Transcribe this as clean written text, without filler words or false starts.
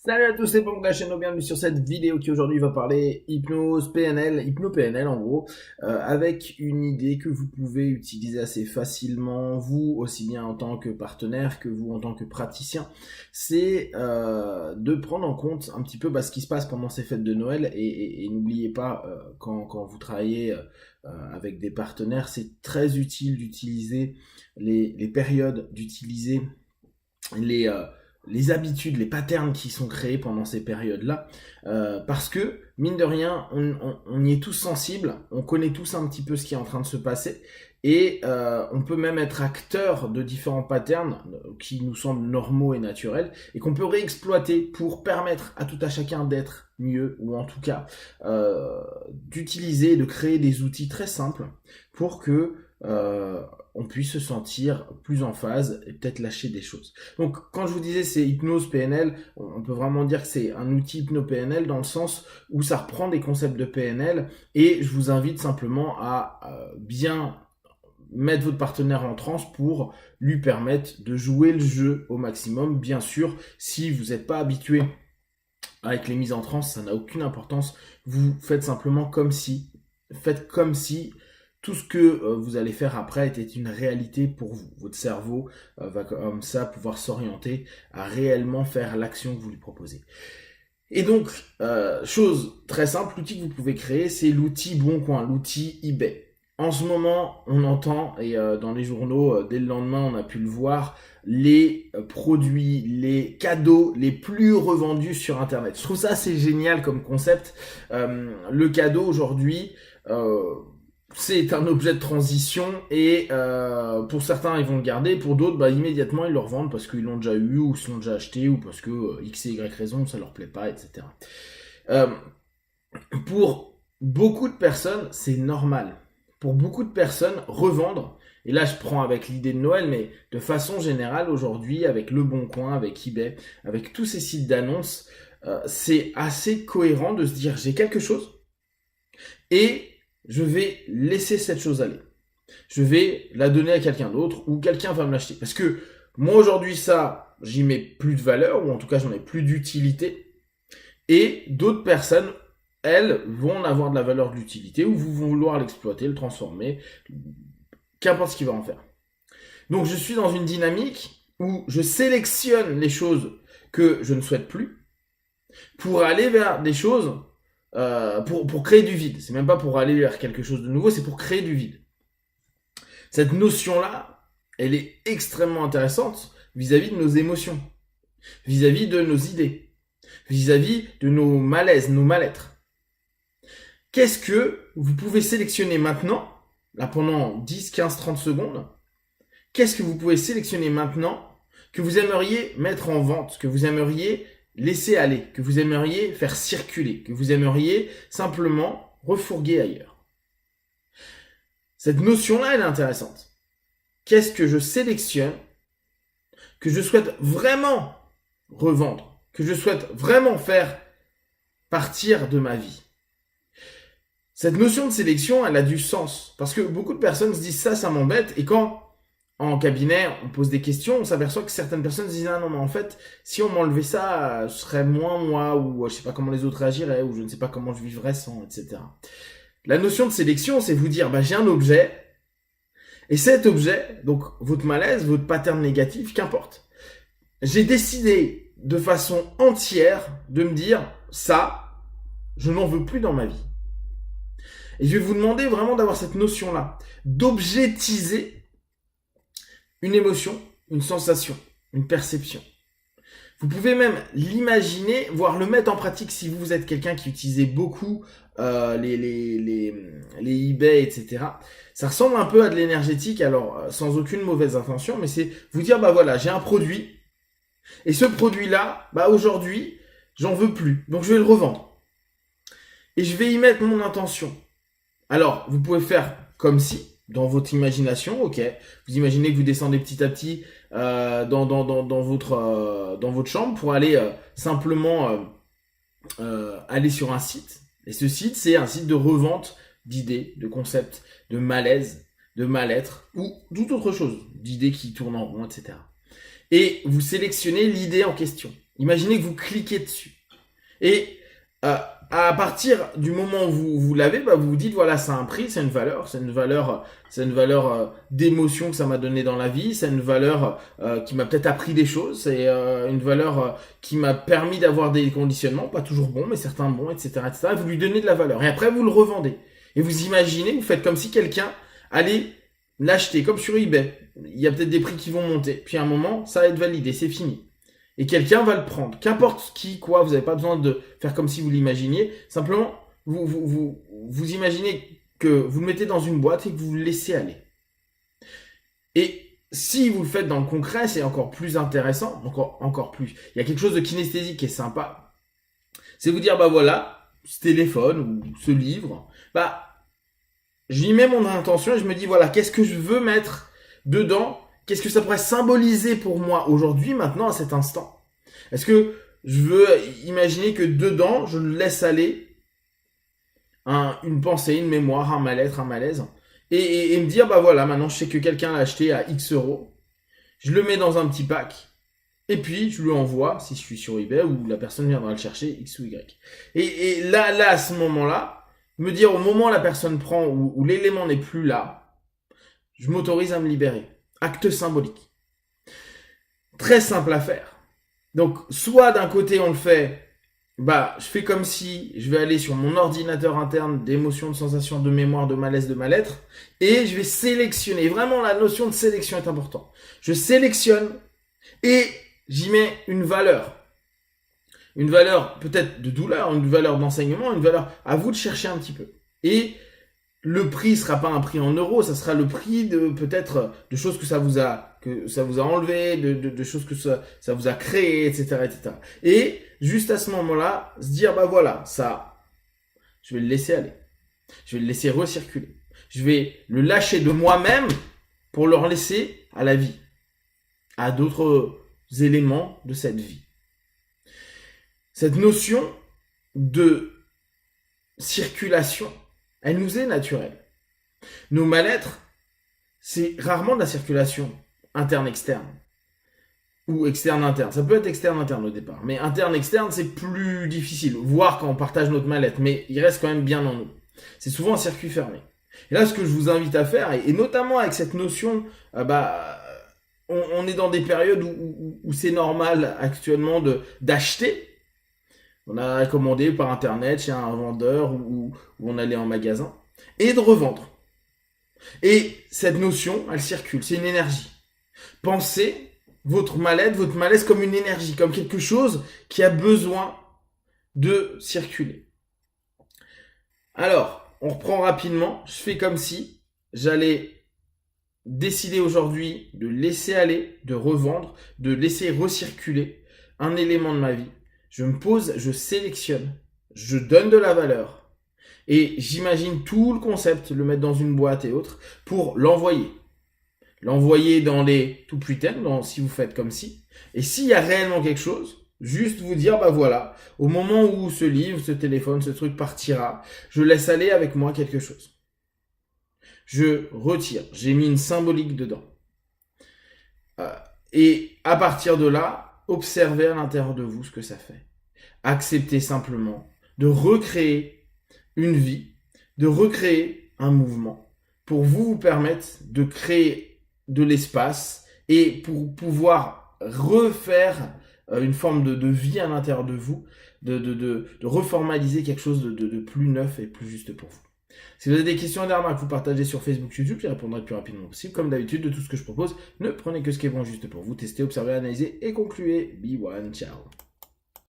Salut à tous, c'est Bon Chano, bienvenue sur cette vidéo qui aujourd'hui va parler hypnose PNL, hypno-PNL en gros, avec une idée que vous pouvez utiliser assez facilement, vous aussi bien en tant que partenaire que vous en tant que praticien, c'est de prendre en compte un petit peu ce qui se passe pendant ces fêtes de Noël et n'oubliez pas quand vous travaillez avec des partenaires, c'est très utile d'utiliser les périodes, d'utiliser les, euh, les habitudes, les patterns qui sont créés pendant ces périodes-là, parce que, mine de rien, on y est tous sensibles, on connaît tous un petit peu ce qui est en train de se passer, et on peut même être acteur de différents patterns qui nous semblent normaux et naturels, et qu'on peut réexploiter pour permettre à tout à chacun d'être mieux, ou en tout cas d'utiliser, de créer des outils très simples pour que on puisse se sentir plus en phase et peut-être lâcher des choses. Donc quand je vous disais c'est hypnose PNL, on peut vraiment dire que c'est un outil hypno-PNL dans le sens où ça reprend des concepts de PNL et je vous invite simplement à bien mettre votre partenaire en transe pour lui permettre de jouer le jeu au maximum. Bien sûr, si vous n'êtes pas habitué avec les mises en transe, ça n'a aucune importance. Vous faites simplement faites comme si tout ce que vous allez faire après était une réalité pour vous. Votre cerveau va comme ça pouvoir s'orienter à réellement faire l'action que vous lui proposez. Et donc, chose très simple, l'outil que vous pouvez créer, c'est l'outil Bon Coin, l'outil eBay. En ce moment, on entend, et dans les journaux, dès le lendemain, on a pu le voir, les produits, les cadeaux les plus revendus sur Internet. Je trouve ça assez génial comme concept. Le cadeau aujourd'hui, c'est un objet de transition et pour certains ils vont le garder, pour d'autres immédiatement ils le revendent parce qu'ils l'ont déjà eu ou ils l'ont déjà acheté ou parce que X et Y raison ça leur plaît pas, etc. Euh, pour beaucoup de personnes c'est normal. Pour beaucoup de personnes revendre, et là je prends avec l'idée de Noël, mais de façon générale aujourd'hui avec Le Bon Coin, avec eBay, avec tous ces sites d'annonces, c'est assez cohérent de se dire j'ai quelque chose et je vais laisser cette chose aller. Je vais la donner à quelqu'un d'autre ou quelqu'un va me l'acheter. Parce que moi aujourd'hui ça, j'y mets plus de valeur ou en tout cas j'en ai plus d'utilité. Et d'autres personnes, elles, vont en avoir de la valeur de l'utilité ou vont vouloir l'exploiter, le transformer, qu'importe ce qu'il va en faire. Donc je suis dans une dynamique où je sélectionne les choses que je ne souhaite plus pour aller vers des choses pour créer du vide. C'est même pas pour aller vers quelque chose de nouveau, c'est pour créer du vide. Cette notion-là, elle est extrêmement intéressante vis-à-vis de nos émotions, vis-à-vis de nos idées, vis-à-vis de nos malaises, nos mal-être. Qu'est-ce que vous pouvez sélectionner maintenant, là pendant 10, 15, 30 secondes, qu'est-ce que vous pouvez sélectionner maintenant que vous aimeriez mettre en vente, que vous aimeriez laisser aller, que vous aimeriez faire circuler, que vous aimeriez simplement refourguer ailleurs. Cette notion-là, elle est intéressante. Qu'est-ce que je sélectionne, que je souhaite vraiment revendre, que je souhaite vraiment faire partir de ma vie? Cette notion de sélection, elle a du sens. Parce que beaucoup de personnes se disent ça m'embête. Et quand, en cabinet, on pose des questions, on s'aperçoit que certaines personnes se disent ah non mais en fait si on m'enlevait ça, ce serait moins moi ou je sais pas comment les autres réagiraient ou je ne sais pas comment je vivrais sans, etc. La notion de sélection, c'est vous dire j'ai un objet et cet objet, donc votre malaise, votre pattern négatif, qu'importe. J'ai décidé de façon entière de me dire ça, je n'en veux plus dans ma vie. Et je vais vous demander vraiment d'avoir cette notion-là, d'objetiser une émotion, une sensation, une perception. Vous pouvez même l'imaginer, voire le mettre en pratique si vous êtes quelqu'un qui utilisait beaucoup les eBay, etc. Ça ressemble un peu à de l'énergétique, alors sans aucune mauvaise intention, mais c'est vous dire, voilà, j'ai un produit, et ce produit-là, aujourd'hui, j'en veux plus, donc je vais le revendre. Et je vais y mettre mon intention. Alors, vous pouvez faire comme si, dans votre imagination, ok. Vous imaginez que vous descendez petit à petit dans votre chambre pour aller simplement aller sur un site. Et ce site, c'est un site de revente d'idées, de concepts, de malaise, de mal-être ou toute autre chose, d'idées qui tournent en rond, etc. Et vous sélectionnez l'idée en question. Imaginez que vous cliquez dessus. Et à partir du moment où vous l'avez, bah, vous vous dites voilà, c'est un prix, c'est une valeur, d'émotion que ça m'a donné dans la vie, c'est une valeur qui m'a peut-être appris des choses, c'est une valeur qui m'a permis d'avoir des conditionnements, pas toujours bons, mais certains bons, etc., etc. Et vous lui donnez de la valeur. Et après, vous le revendez. Et vous imaginez, vous faites comme si quelqu'un allait l'acheter, comme sur eBay. Il y a peut-être des prix qui vont monter. Puis à un moment, ça va être validé, c'est fini. Et quelqu'un va le prendre. Qu'importe qui, quoi, vous n'avez pas besoin de faire comme si vous l'imaginiez. Simplement, vous imaginez que vous le mettez dans une boîte et que vous le laissez aller. Et si vous le faites dans le concret, c'est encore plus intéressant, encore plus. Il y a quelque chose de kinesthésique qui est sympa. C'est vous dire, bah voilà, ce téléphone ou ce livre, bah, j'y mets mon intention et je me dis, voilà, qu'est-ce que je veux mettre dedans? Qu'est-ce que ça pourrait symboliser pour moi aujourd'hui, maintenant, à cet instant? Est-ce que je veux imaginer que dedans, je laisse aller une pensée, une mémoire, un mal-être, un malaise, et me dire, bah voilà, maintenant je sais que quelqu'un l'a acheté à X euros, je le mets dans un petit pack, et puis je lui envoie, si je suis sur eBay, ou la personne viendra le chercher, X ou Y. Et là, à ce moment-là, me dire au moment où la personne prend, où l'élément n'est plus là, je m'autorise à me libérer. Acte symbolique. Très simple à faire. Donc, soit d'un côté on le fait, bah, je fais comme si je vais aller sur mon ordinateur interne d'émotions, de sensations, de mémoire, de malaise, de mal-être, et je vais sélectionner. Vraiment, la notion de sélection est importante. Je sélectionne et j'y mets une valeur. Une valeur peut-être de douleur, une valeur d'enseignement, une valeur à vous de chercher un petit peu. Et le prix sera pas un prix en euros, ça sera le prix de peut-être de choses que ça vous a enlevé, de choses que ça vous a créé, etc., etc. Et juste à ce moment-là, se dire bah voilà, ça, je vais le laisser aller, je vais le laisser recirculer, je vais le lâcher de moi-même pour le laisser à la vie, à d'autres éléments de cette vie. Cette notion de circulation, elle nous est naturelle. Nos mal-être, c'est rarement de la circulation interne-externe. Ou externe-interne. Ça peut être externe-interne au départ. Mais interne-externe, c'est plus difficile. Voire quand on partage notre mal-être. Mais il reste quand même bien en nous. C'est souvent un circuit fermé. Et là, ce que je vous invite à faire, et notamment avec cette notion, on est dans des périodes où c'est normal actuellement d'acheter. On a commandé par internet chez un vendeur ou on allait en magasin. Et de revendre. Et cette notion, elle circule, c'est une énergie. Pensez votre mal-être, votre malaise comme une énergie, comme quelque chose qui a besoin de circuler. Alors, on reprend rapidement, je fais comme si j'allais décider aujourd'hui de laisser aller, de revendre, de laisser recirculer un élément de ma vie. Je me pose, je sélectionne, je donne de la valeur et j'imagine tout le concept, le mettre dans une boîte et autres pour l'envoyer. L'envoyer dans les tout putain, si vous faites comme si. Et s'il y a réellement quelque chose, juste vous dire, bah voilà, au moment où ce livre, ce téléphone, ce truc partira, je laisse aller avec moi quelque chose. Je retire, j'ai mis une symbolique dedans. Et à partir de là, observez à l'intérieur de vous ce que ça fait. Acceptez simplement de recréer une vie, de recréer un mouvement pour vous permettre de créer de l'espace et pour pouvoir refaire une forme de vie à l'intérieur de vous, de reformaliser quelque chose de plus neuf et plus juste pour vous. Si vous avez des questions et des remarques, vous partagez sur Facebook, YouTube, j'y répondrai le plus rapidement possible. Comme d'habitude, de tout ce que je propose, ne prenez que ce qui est bon juste pour vous. Testez, observez, analysez et concluez. Be one, ciao.